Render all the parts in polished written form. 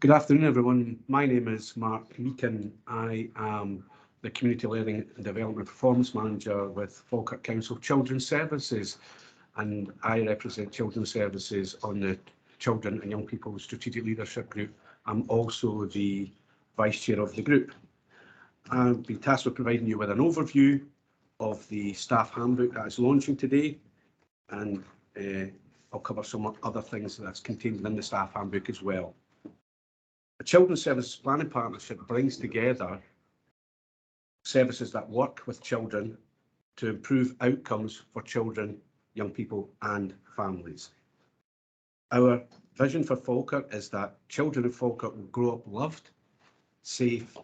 Good afternoon, everyone. My name is Mark Meakin. I am the Community Learning and Development Performance Manager with Falkirk Council Children's Services, and I represent Children's Services on the Children and Young People Strategic Leadership Group. I'm also the Vice Chair of the group. I've been tasked with providing you with an overview of the staff handbook that is launching today, and I'll cover some other things that's contained in the staff handbook as well. The Children's Services Planning Partnership brings together services that work with children to improve outcomes for children, young people and families. Our vision for Falkirk is that children in Falkirk will grow up loved, safe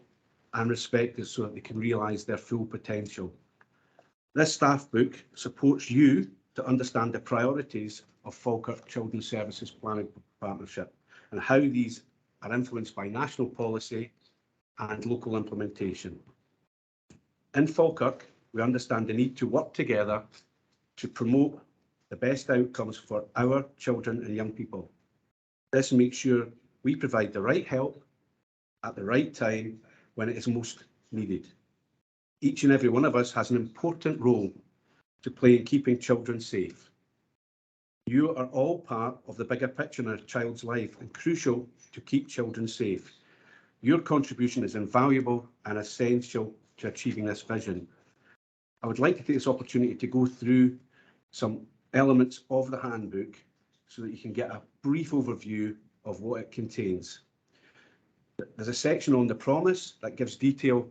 and respected so that they can realise their full potential. This staff book supports you to understand the priorities of Falkirk Children's Services Planning Partnership and how these are influenced by national policy and local implementation. In Falkirk, we understand the need to work together to promote the best outcomes for our children and young people. This makes sure we provide the right help at the right time when it is most needed. Each and every one of us has an important role to play in keeping children safe. You are all part of the bigger picture in a child's life and crucial to keep children safe. Your contribution is invaluable and essential to achieving this vision. I would like to take this opportunity to go through some elements of the handbook so that you can get a brief overview of what it contains. There's a section on the promise that gives detail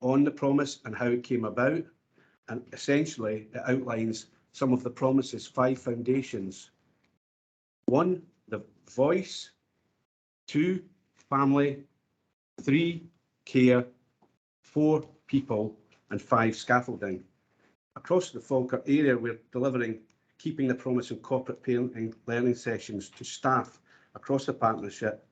on the promise and how it came about, and essentially it outlines some of the promise's 5 foundations. 1, the voice. 2, family. 3, care. 4, people. And 5, scaffolding. Across the Falkirk area, we're delivering Keeping the Promise and corporate parenting learning sessions to staff across the partnership,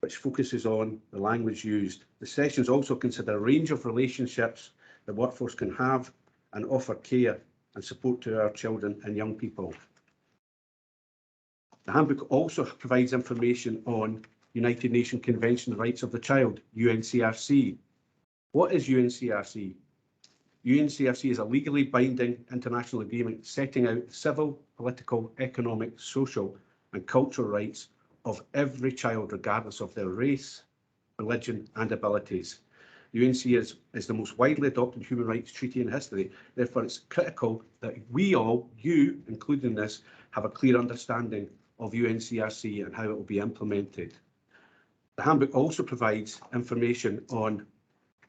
which focuses on the language used. The sessions also consider a range of relationships the workforce can have and offer care and support to our children and young people. The handbook also provides information on United Nations Convention on the Rights of the Child, UNCRC. What is UNCRC? UNCRC is a legally binding international agreement setting out civil, political, economic, social and cultural rights of every child regardless of their race, religion and abilities. UNC is the most widely adopted human rights treaty in history. Therefore, it's critical that we all, you including this, have a clear understanding of UNCRC and how it will be implemented. The handbook also provides information on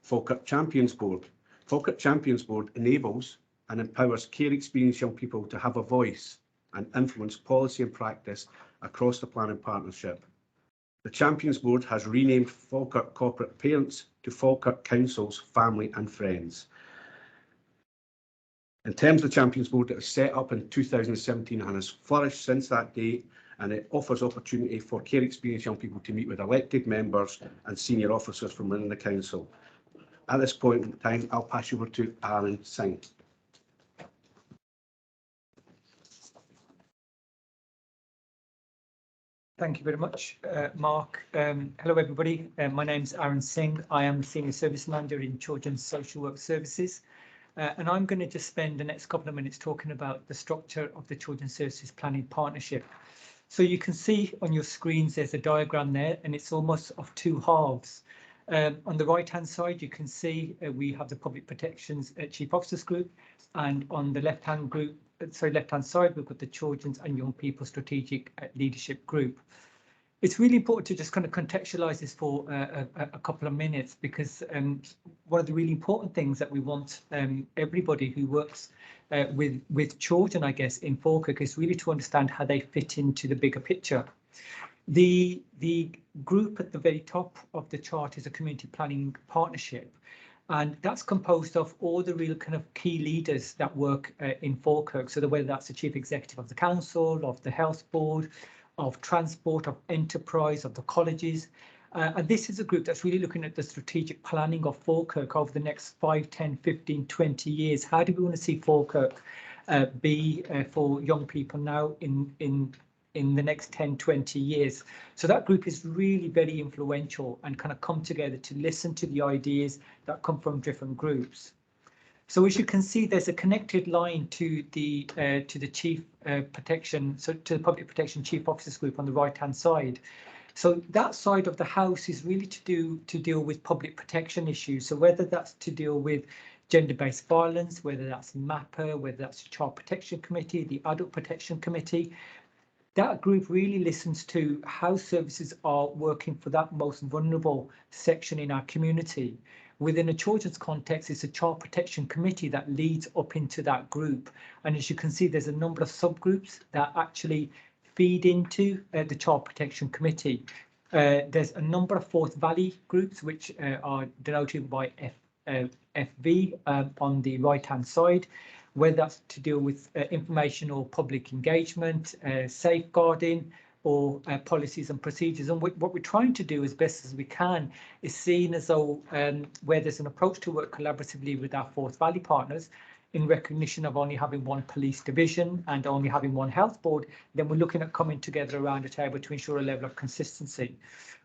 Falkirk Champions Board. Falkirk Champions Board enables and empowers care experienced young people to have a voice and influence policy and practice across the planning partnership. The Champions Board has renamed Falkirk Corporate Parents to Falkirk Council's Family and Friends. In terms of the Champions Board, it was set up in 2017 and has flourished since that date, and it offers opportunity for care experienced young people to meet with elected members and senior officers from within the council. At this point in time, I'll pass you over to Aaron Singh. Thank you very much, Mark. Hello, everybody. My name is Aaron Singh. I am the Senior Service Manager in Children's Social Work Services. And I'm going to just spend the next couple of minutes talking about the structure of the Children's Services Planning Partnership. So you can see on your screens, there's a diagram there, and it's almost of 2 halves. On the right-hand side, you can see we have the Public Protections Chief Officers Group, and on the left-hand side, we've got the Children's and Young People Strategic Leadership Group. It's really important to just kind of contextualise this for a couple of minutes, because one of the really important things that we want everybody who works with children, I guess, in Falkirk is really to understand how they fit into the bigger picture. The group at the very top of the chart is a community planning partnership, and that's composed of all the real kind of key leaders that work in Falkirk. So whether that's the chief executive of the council, of the health board, of transport, of enterprise, of the colleges. And this is a group that's really looking at the strategic planning of Falkirk over the next 5, 10, 15, 20 years. How do we want to see Falkirk be for young people now in in the next 10, 20 years. So that group is really very influential and kind of come together to listen to the ideas that come from different groups. So as you can see, there's a connected line to the chief protection, so to the public protection chief officers group on the right hand side. So that side of the house is really to deal with public protection issues. So whether that's to deal with gender-based violence, whether that's MAPA, whether that's the Child Protection Committee, the Adult Protection Committee, that group really listens to how services are working for that most vulnerable section in our community. Within a children's context, it's a Child Protection Committee that leads up into that group. And as you can see, there's a number of subgroups that actually feed into the Child Protection Committee. There's a number of Forth Valley groups, which are denoted by FV on the right-hand side, whether that's to deal with information or public engagement, safeguarding, or policies and procedures. And what we're trying to do as best as we can is seen as though where there's an approach to work collaboratively with our Forth Valley partners, in recognition of only having one police division and only having one health board, then we're looking at coming together around a table to ensure a level of consistency.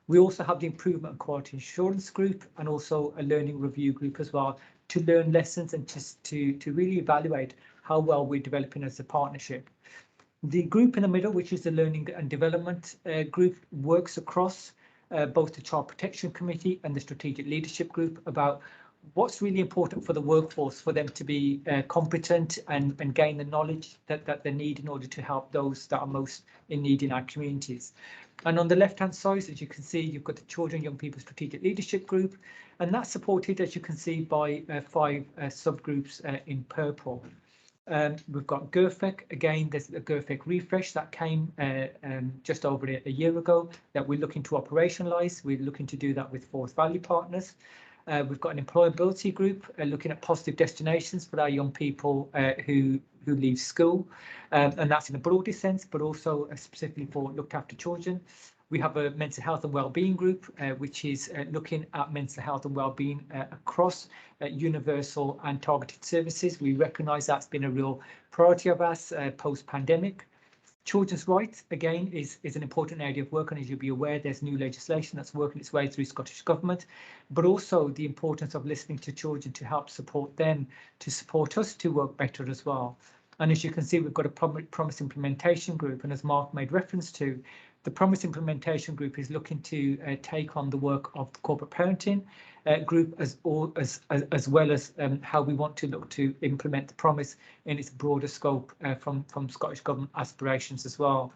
We also have the improvement and quality assurance group and also a learning review group as well to learn lessons and to really evaluate how well we're developing as a partnership. The group in the middle, which is the learning and development group, works across both the Child Protection Committee and the Strategic Leadership Group about what's really important for the workforce, for them to be competent and gain the knowledge that they need in order to help those that are most in need in our communities. And on the left-hand side, as you can see, you've got the Children, Young People Strategic Leadership Group, and that's supported, as you can see, by 5 subgroups in purple. We've got GERFEC. Again, there's a GERFEC refresh that came just over a year ago that we're looking to operationalise. We're looking to do that with Forth Valley partners. We've got an employability group looking at positive destinations for our young people who leave school, and that's in a broader sense, but also specifically for looked after children. We have a mental health and wellbeing group, which is looking at mental health and wellbeing across universal and targeted services. We recognise that's been a real priority of us post-pandemic. Children's rights, again, is an important area of work, and as you'll be aware, there's new legislation that's working its way through Scottish Government, but also the importance of listening to children to help support them, to support us to work better as well. And as you can see, we've got a promise implementation group, and as Mark made reference to, the Promise Implementation Group is looking to take on the work of the corporate parenting group as well as how we want to look to implement the promise in its broader scope from Scottish Government aspirations as well.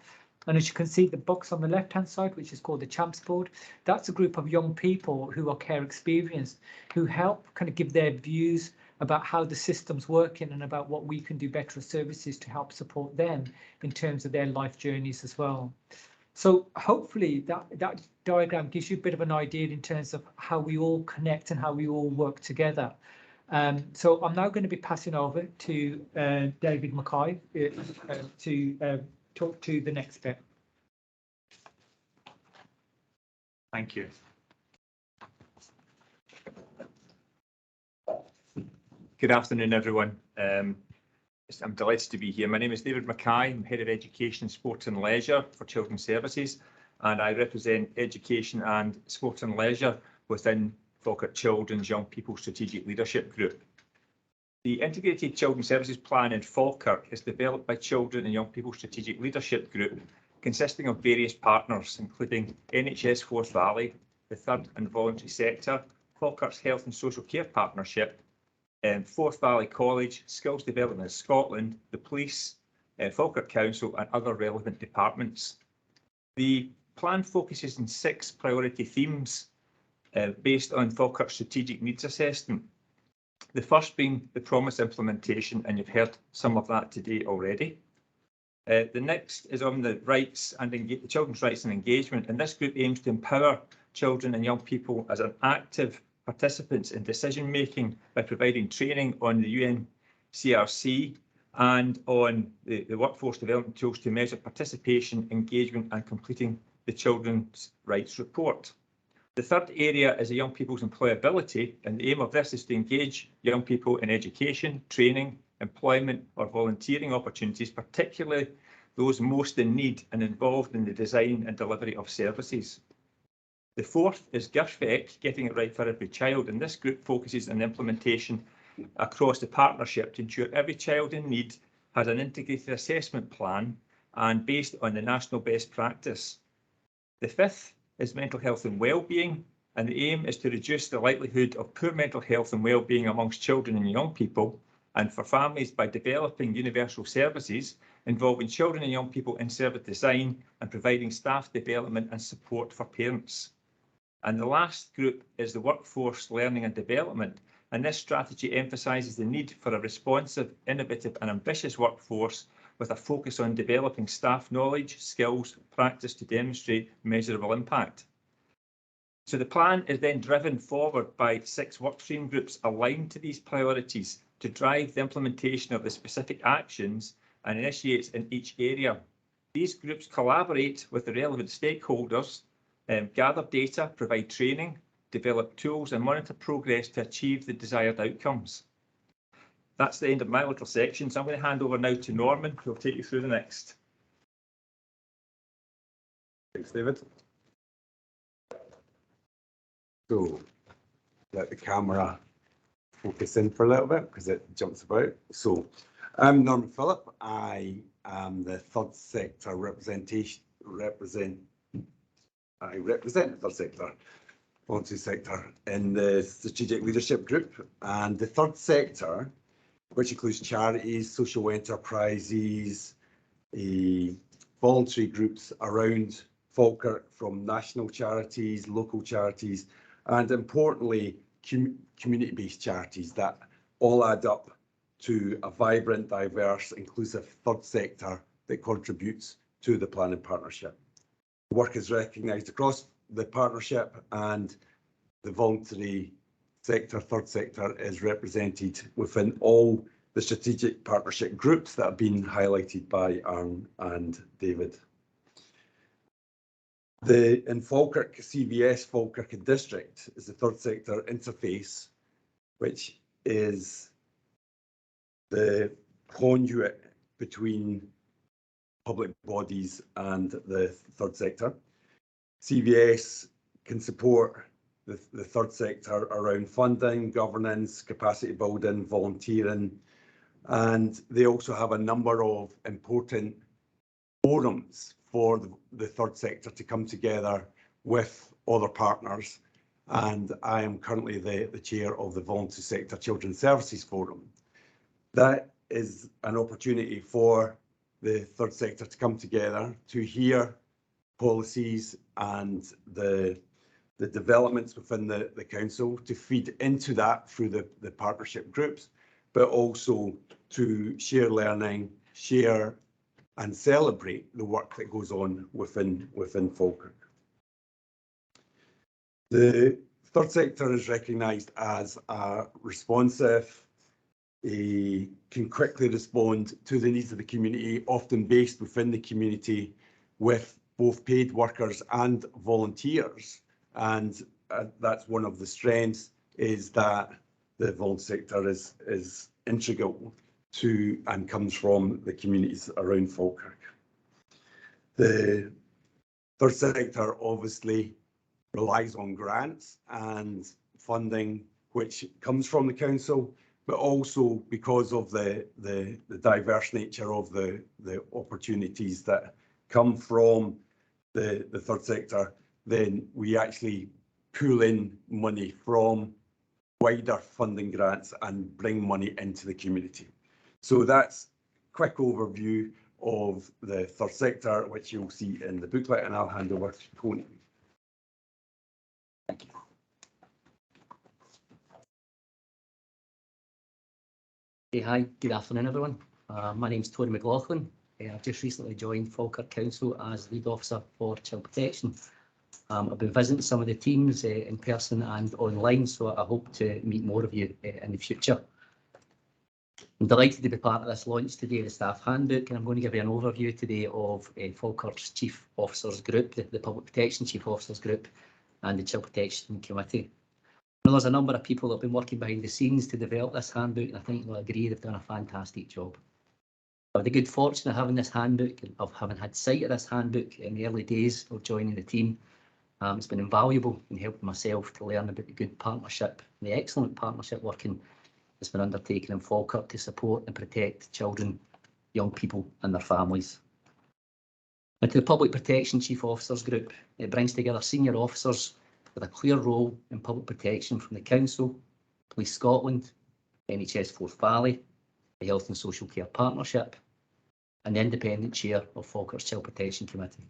And as you can see, the box on the left-hand side, which is called the Champs Board, that's a group of young people who are care experienced, who help kind of give their views about how the system's working and about what we can do better as services to help support them in terms of their life journeys as well. So hopefully that diagram gives you a bit of an idea in terms of how we all connect and how we all work together. So I'm now going to be passing over to David Mackay to talk to the next bit. Thank you. Good afternoon, everyone. I'm delighted to be here. My name is David Mackay. I'm Head of Education, Sport and Leisure for Children's Services, and I represent education and sport and leisure within Falkirk Children's Young People Strategic Leadership Group. The Integrated Children's Services Plan in Falkirk is developed by Children and Young People Strategic Leadership Group, consisting of various partners, including NHS Forth Valley, the Third and Voluntary Sector, Falkirk's Health and Social Care Partnership, Forth Valley College, Skills Development Scotland, the Police, Falkirk Council and other relevant departments. The plan focuses on 6 priority themes based on Falkirk's strategic needs assessment. The first being the promise implementation, and you've heard some of that today already. The next is on the rights and the children's rights and engagement, and this group aims to empower children and young people as an active participants in decision making by providing training on the UNCRC and on the workforce development tools to measure participation, engagement and completing the Children's Rights Report. The third area is the young people's employability, and the aim of this is to engage young people in education, training, employment or volunteering opportunities, particularly those most in need and involved in the design and delivery of services. The fourth is GIRFEC, Getting It Right for Every Child, and this group focuses on implementation across the partnership to ensure every child in need has an integrated assessment plan and based on the national best practice. The fifth is mental health and wellbeing, and the aim is to reduce the likelihood of poor mental health and wellbeing amongst children and young people, and for families by developing universal services involving children and young people in service design and providing staff development and support for parents. And the last group is the workforce learning and development, and this strategy emphasises the need for a responsive, innovative and ambitious workforce with a focus on developing staff knowledge, skills, practice to demonstrate measurable impact. So the plan is then driven forward by 6 workstream groups aligned to these priorities to drive the implementation of the specific actions and initiates in each area. These groups collaborate with the relevant stakeholders, gather data, provide training, develop tools and monitor progress to achieve the desired outcomes. That's the end of my little section, so I'm going to hand over now to Norman, who will take you through the next. Thanks, David. So, let the camera focus in for a little bit because it jumps about. So, I'm Norman Phillip. I am the third sector I represent the third sector, voluntary sector in the strategic leadership group, and the third sector, which includes charities, social enterprises, voluntary groups around Falkirk, from national charities, local charities, and importantly, community-based charities that all add up to a vibrant, diverse, inclusive third sector that contributes to the planning partnership. The work is recognised across the partnership, and the voluntary sector, third sector, is represented within all the strategic partnership groups that have been highlighted by Aaron and David. In Falkirk, CVS, Falkirk and District, is the third sector interface, which is the conduit between public bodies and the third sector. CVS can support the third sector around funding, governance, capacity building, volunteering, and they also have a number of important forums for the third sector to come together with other partners. And I am currently the chair of the Voluntary Sector Children's Services Forum. That is an opportunity for the third sector to come together to hear policies and the developments within the council, to feed into that through the partnership groups, but also to share learning, share and celebrate the work that goes on within Falkirk. The third sector is recognised as a responsive, can quickly respond to the needs of the community, often based within the community with both paid workers and volunteers. And that's one of the strengths, is that the voluntary sector is integral to and comes from the communities around Falkirk. The third sector obviously relies on grants and funding which comes from the council, but also because of the diverse nature of the opportunities that come from the third sector, then we actually pull in money from wider funding grants and bring money into the community. So that's a quick overview of the third sector, which you'll see in the booklet, and I'll hand over to Tony. Thank you. Hey, hi, good afternoon, everyone. My name's Tony McLaughlin. I've just recently joined Falkirk Council as lead officer for child protection. I've been visiting some of the teams in person and online, so I hope to meet more of you in the future. I'm delighted to be part of this launch today, the staff handbook, and I'm going to give you an overview today of Falkirk's Chief Officers Group, the Public Protection Chief Officers Group and the Child Protection Committee. I know there's a number of people that have been working behind the scenes to develop this handbook, and I think you'll agree they've done a fantastic job. I've had the good fortune of having this handbook, of having had sight of this handbook in the early days of joining the team. It's been invaluable in helping myself to learn about the good partnership, the excellent partnership working that's been undertaken in Falkirk to support and protect children, young people and their families. And to the Public Protection Chief Officers Group, it brings together senior officers with a clear role in public protection from the Council, Police Scotland, NHS Forth Valley, the Health and Social Care Partnership, and the independent chair of Falkirk's Child Protection Committee.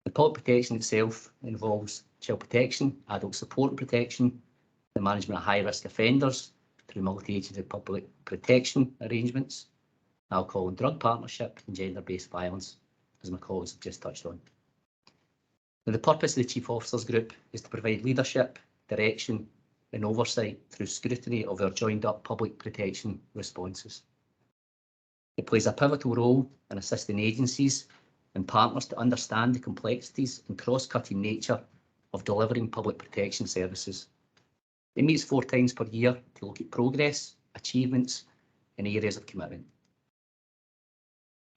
The public protection itself involves child protection, adult support and protection, the management of high-risk offenders through multi-agency public protection arrangements, alcohol and drug partnership, and gender-based violence, as my colleagues have just touched on. Now, the purpose of the Chief Officers Group is to provide leadership, direction and oversight through scrutiny of our joined-up public protection responses. It plays a pivotal role in assisting agencies and partners to understand the complexities and cross-cutting nature of delivering public protection services. It meets 4 times per year to look at progress, achievements and areas of commitment.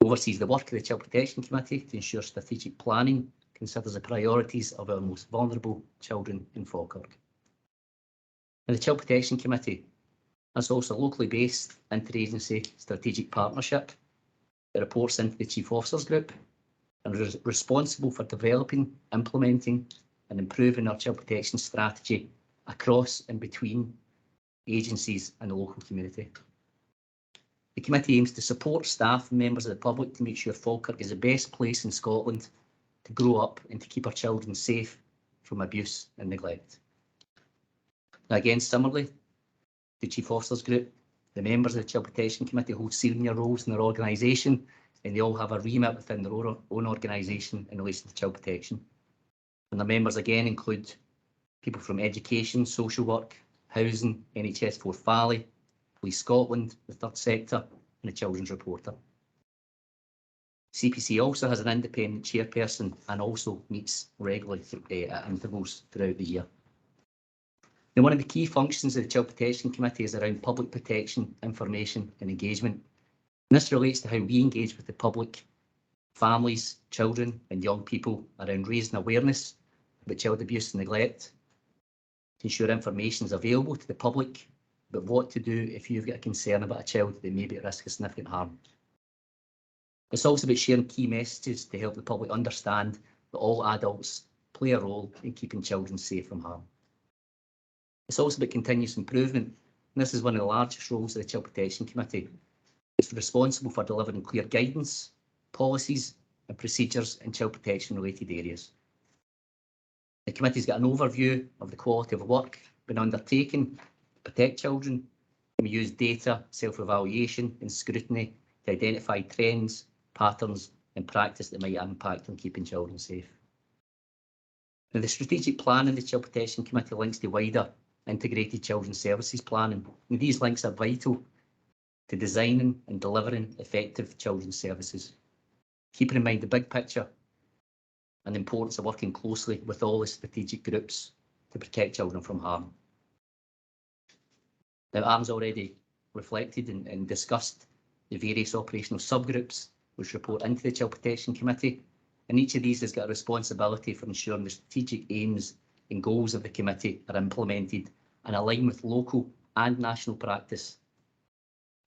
It oversees the work of the Child Protection Committee to ensure strategic planning considers the priorities of our most vulnerable children in Falkirk. And the Child Protection Committee is also a locally based interagency strategic partnership. It reports into the Chief Officers Group and is responsible for developing, implementing and improving our child protection strategy across and between agencies and the local community. The committee aims to support staff and members of the public to make sure Falkirk is the best place in Scotland to grow up and to keep our children safe from abuse and neglect. Now, again, similarly, the Chief Officers Group, the members of the Child Protection Committee hold senior roles in their organisation, and they all have a remit within their own organisation in relation to child protection. And the members again include people from education, social work, housing, NHS Forth Valley, Police Scotland, the third sector and the Children's Reporter. CPC also has an independent chairperson and also meets regularly at intervals throughout the year. Now, one of the key functions of the Child Protection Committee is around public protection, information and engagement. And this relates to how we engage with the public, families, children and young people around raising awareness about child abuse and neglect, to ensure information is available to the public about what to do if you've got a concern about a child that may be at risk of significant harm. It's also about sharing key messages to help the public understand that all adults play a role in keeping children safe from harm. It's also about continuous improvement, and this is one of the largest roles of the Child Protection Committee. It's responsible for delivering clear guidance, policies and procedures in child protection related areas. The committee's got an overview of the quality of work being undertaken to protect children, and we use data, self-evaluation and scrutiny to identify trends, patterns and practice that might impact on keeping children safe. Now, the strategic plan in the Child Protection Committee links to wider integrated children's services planning, and these links are vital to designing and delivering effective children's services, keeping in mind the big picture and the importance of working closely with all the strategic groups to protect children from harm. Now, Aaron's already reflected and discussed the various operational subgroups which report into the Child Protection Committee, and each of these has got a responsibility for ensuring the strategic aims and goals of the committee are implemented and align with local and national practice.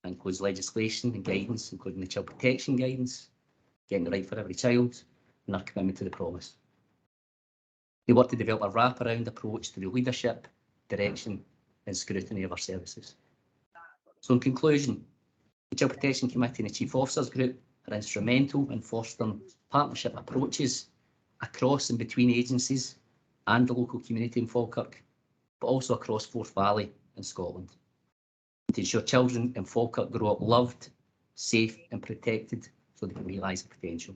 That includes legislation and guidance, including the Child Protection Guidance, Getting the Right for Every Child, and our commitment to the promise. They work to develop a wraparound approach to the leadership, direction and scrutiny of our services. So in conclusion, the Child Protection Committee and the Chief Officers Group are instrumental in fostering partnership approaches across and between agencies and the local community in Falkirk, but also across Forth Valley and Scotland, to ensure children in Falkirk grow up loved, safe and protected so they can realise their potential.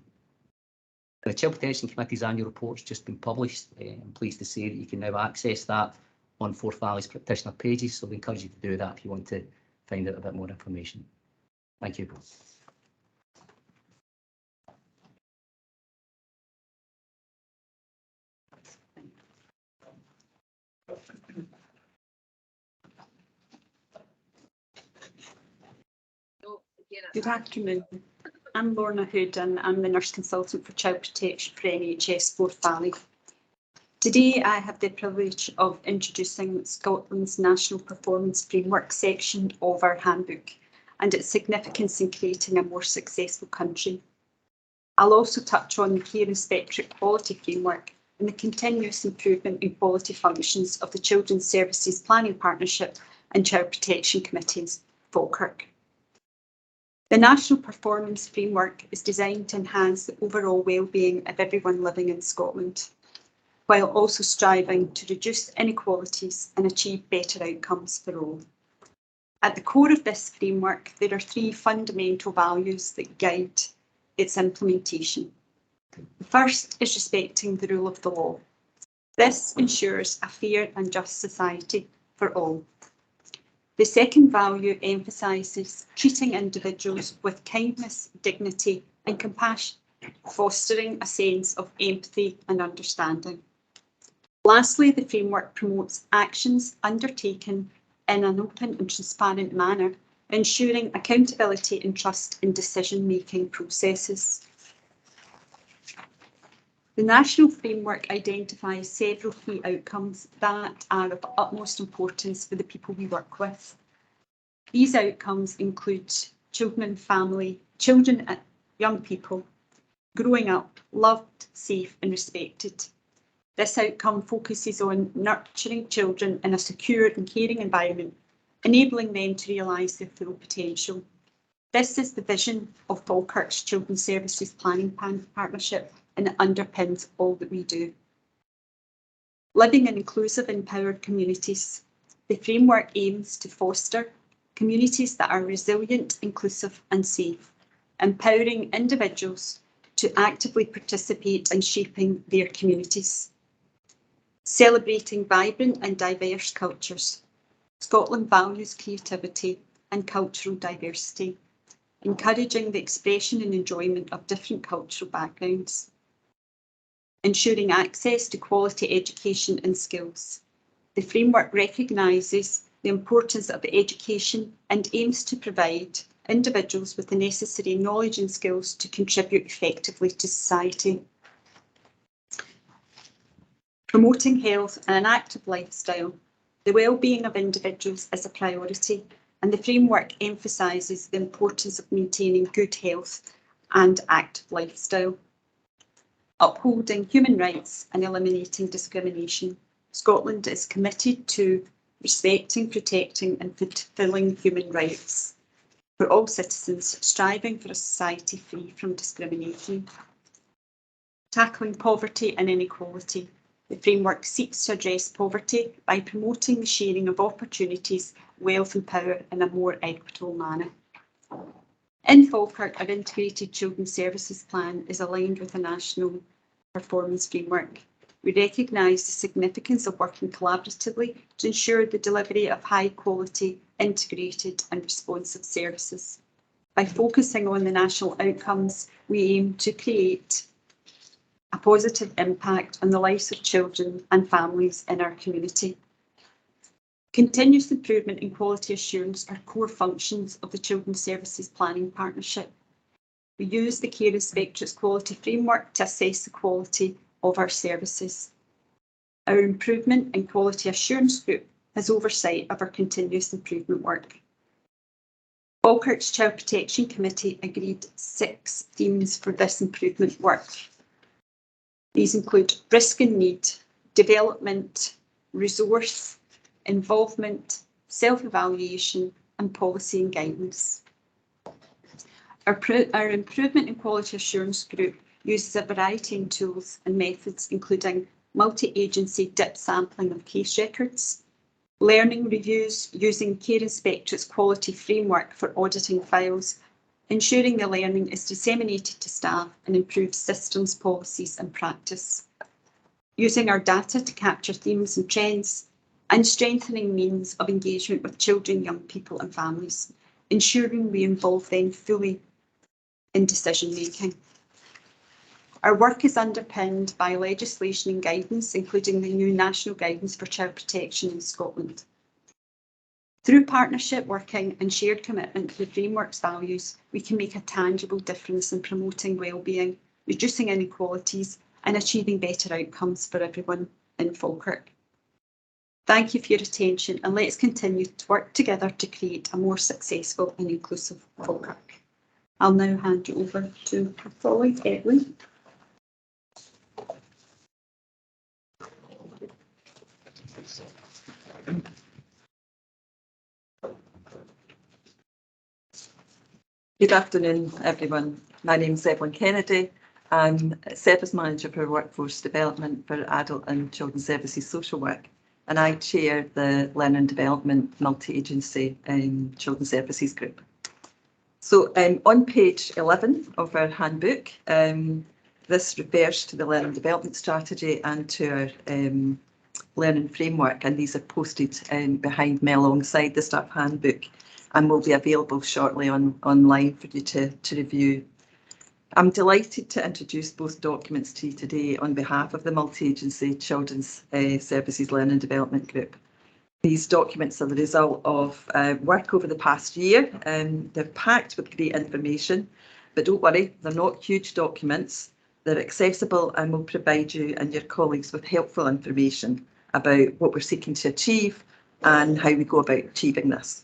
The Child Protection Committee's annual report's just been published. I'm pleased to say that you can now access that on Forth Valley's practitioner pages, so we encourage you to do that if you want to find out a bit more information. Thank you. Good afternoon. I'm Lorna Hood and I'm the Nurse Consultant for Child Protection for NHS Forth Valley. Today I have the privilege of introducing Scotland's National Performance Framework section of our handbook and its significance in creating a more successful country. I'll also touch on the Care Inspectorate Quality Framework and the continuous improvement in quality functions of the Children's Services Planning Partnership and Child Protection Committees, Falkirk. The National Performance Framework is designed to enhance the overall well-being of everyone living in Scotland, while also striving to reduce inequalities and achieve better outcomes for all. At the core of this framework, there are three fundamental values that guide its implementation. The first is respecting the rule of the law. This ensures a fair and just society for all. The second value emphasises treating individuals with kindness, dignity and compassion, fostering a sense of empathy and understanding. Lastly, the framework promotes actions undertaken in an open and transparent manner, ensuring accountability and trust in decision-making processes. The national framework identifies several key outcomes that are of utmost importance for the people we work with. These outcomes include children and young people growing up loved, safe and respected. This outcome focuses on nurturing children in a secure and caring environment, enabling them to realise their full potential. This is the vision of Falkirk's Children's Services Planning Partnership, and it underpins all that we do. Living in inclusive, empowered communities. The framework aims to foster communities that are resilient, inclusive and safe, empowering individuals to actively participate in shaping their communities. Celebrating vibrant and diverse cultures. Scotland values creativity and cultural diversity, encouraging the expression and enjoyment of different cultural backgrounds. Ensuring access to quality education and skills. The framework recognises the importance of education and aims to provide individuals with the necessary knowledge and skills to contribute effectively to society. Promoting health and an active lifestyle. The well-being of individuals is a priority, and the framework emphasises the importance of maintaining good health and active lifestyle. Upholding human rights and eliminating discrimination. Scotland is committed to respecting, protecting and fulfilling human rights for all citizens, striving for a society free from discrimination. Tackling poverty and inequality. The framework seeks to address poverty by promoting the sharing of opportunities, wealth and power in a more equitable manner. In Falkirk, our integrated children's services plan is aligned with the national performance framework. We recognise the significance of working collaboratively to ensure the delivery of high quality, integrated and responsive services. By focusing on the national outcomes, we aim to create a positive impact on the lives of children and families in our community. Continuous improvement and quality assurance are core functions of the Children's Services Planning Partnership. We use the Care Inspectorate's quality framework to assess the quality of our services. Our Improvement and Quality Assurance Group has oversight of our continuous improvement work. Falkirk's Child Protection Committee agreed 6 themes for this improvement work. These include risk and need, development, resource, involvement, self-evaluation and policy and guidance. Our Improvement and Quality Assurance Group uses a variety of tools and methods, including multi-agency dip sampling of case records, learning reviews using Care Inspectorate's quality framework for auditing files, ensuring the learning is disseminated to staff and improves systems, policies and practice, using our data to capture themes and trends, and strengthening means of engagement with children, young people and families, ensuring we involve them fully in decision making. Our work is underpinned by legislation and guidance, including the new National Guidance for Child Protection in Scotland. Through partnership, working and shared commitment to the framework's values, we can make a tangible difference in promoting wellbeing, reducing inequalities and achieving better outcomes for everyone in Falkirk. Thank you for your attention, and let's continue to work together to create a more successful and inclusive Falkirk. I'll now hand you over to my colleague, Evelyn. Good afternoon, everyone. My name is Evelyn Kennedy. I'm Service Manager for Workforce Development for Adult and Children's Services Social Work, and I chair the Learning and Development Multi-Agency Children's Services Group. So on page 11 of our handbook, this refers to the Learning and Development Strategy and to our learning framework, and these are posted behind me alongside the staff handbook and will be available shortly online for you to review. I'm delighted to introduce both documents to you today on behalf of the Multi-Agency Children's Services Learning and Development Group. These documents are the result of work over the past year, and they're packed with great information, but don't worry, they're not huge documents. They're accessible and will provide you and your colleagues with helpful information about what we're seeking to achieve and how we go about achieving this.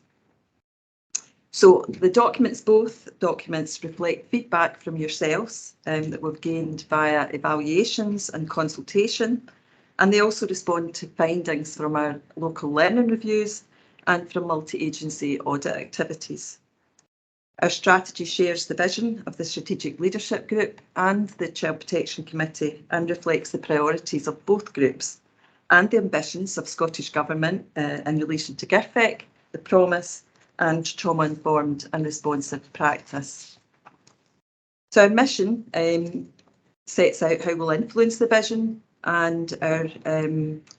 So both documents reflect feedback from yourselves that we've gained via evaluations and consultation, and they also respond to findings from our local learning reviews and from multi-agency audit activities. Our strategy shares the vision of the Strategic Leadership Group and the Child Protection Committee and reflects the priorities of both groups and the ambitions of Scottish Government in relation to GIRFEC, the Promise, and trauma-informed and responsive practice. So our mission sets out how we'll influence the vision, and our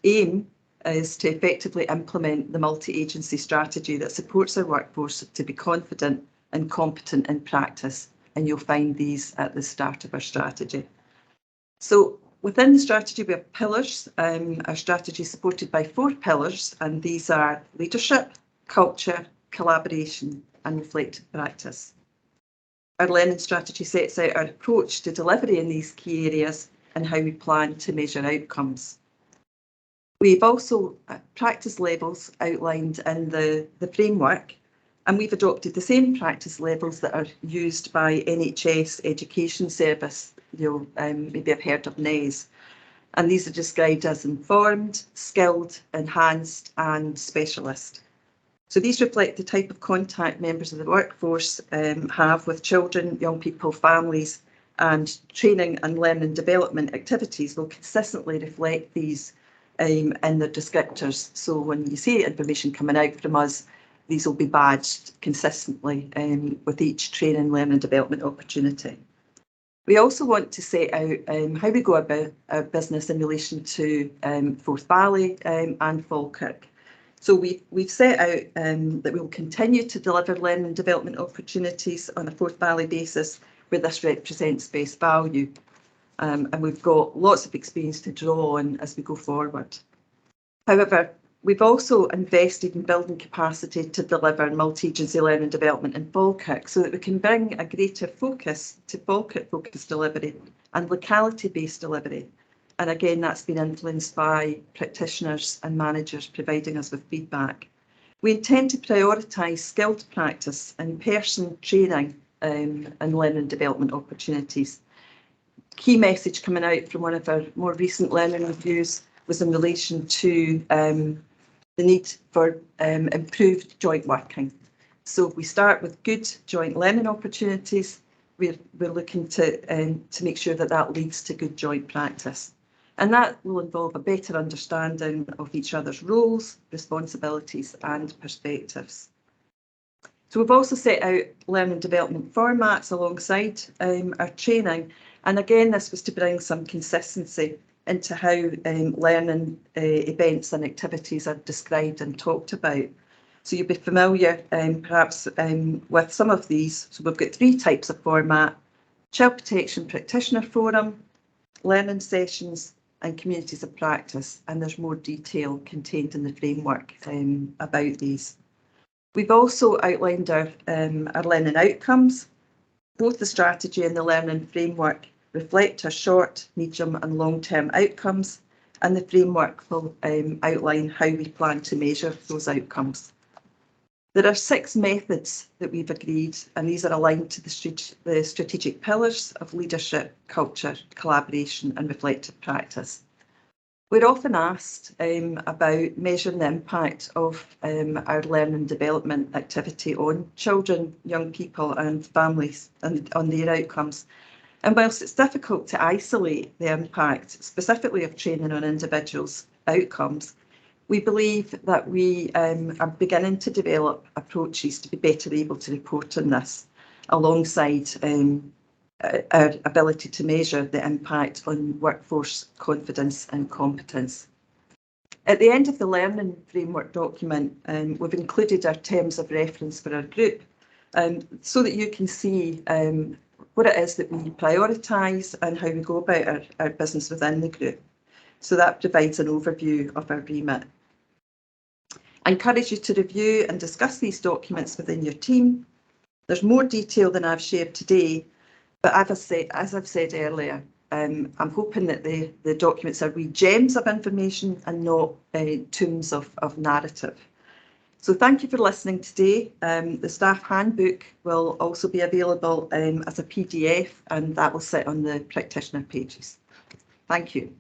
aim is to effectively implement the multi-agency strategy that supports our workforce to be confident and competent in practice, and you'll find these at the start of our strategy. So within the strategy we have pillars. Our strategy is supported by 4 pillars, and these are leadership, culture, collaboration and reflective practice. Our learning strategy sets out our approach to delivery in these key areas and how we plan to measure outcomes. We've also practice levels outlined in the framework, and we've adopted the same practice levels that are used by NHS Education Service. You'll maybe have heard of NES. And these are described as informed, skilled, enhanced and specialist. So these reflect the type of contact members of the workforce have with children, young people, families, and training and learning development activities will consistently reflect these in their descriptors. So when you see information coming out from us, these will be badged consistently with each training, learning, development opportunity. We also want to set out how we go about our business in relation to Forth Valley and Falkirk. So we've set out that we'll continue to deliver learning and development opportunities on a Forth Valley basis where this represents best value. And we've got lots of experience to draw on as we go forward. However, we've also invested in building capacity to deliver multi-agency learning and development in Falkirk so that we can bring a greater focus to Falkirk-focused delivery and locality-based delivery. And again, that's been influenced by practitioners and managers providing us with feedback. We intend to prioritise skilled practice and in-person training and learning and development opportunities. Key message coming out from one of our more recent learning reviews was in relation to the need for improved joint working. So we start with good joint learning opportunities. We're looking to make sure that leads to good joint practice. And that will involve a better understanding of each other's roles, responsibilities and perspectives. So we've also set out learning and development formats alongside our training. And again, this was to bring some consistency into how learning events and activities are described and talked about. So you'll be familiar perhaps with some of these. So we've got 3 types of format: Child Protection Practitioner Forum, learning sessions and communities of practice, and there's more detail contained in the framework about these. We've also outlined our learning outcomes. Both the strategy and the learning framework reflect our short, medium and long-term outcomes, and the framework will outline how we plan to measure those outcomes. There are 6 methods that we've agreed, and these are aligned to the strategic pillars of leadership, culture, collaboration and reflective practice. We're often asked about measuring the impact of our learning and development activity on children, young people and families and on their outcomes. And whilst it's difficult to isolate the impact specifically of training on individuals' outcomes, we believe that we are beginning to develop approaches to be better able to report on this, alongside our ability to measure the impact on workforce confidence and competence. At the end of the learning framework document, we've included our terms of reference for our group, so that you can see what it is that we prioritise and how we go about our business within the group. So that provides an overview of our remit. I encourage you to review and discuss these documents within your team. There's more detail than I've shared today, but as I've said earlier, I'm hoping that the documents are wee gems of information and not tombs of narrative. So thank you for listening today. The staff handbook will also be available as a PDF, and that will sit on the practitioner pages. Thank you.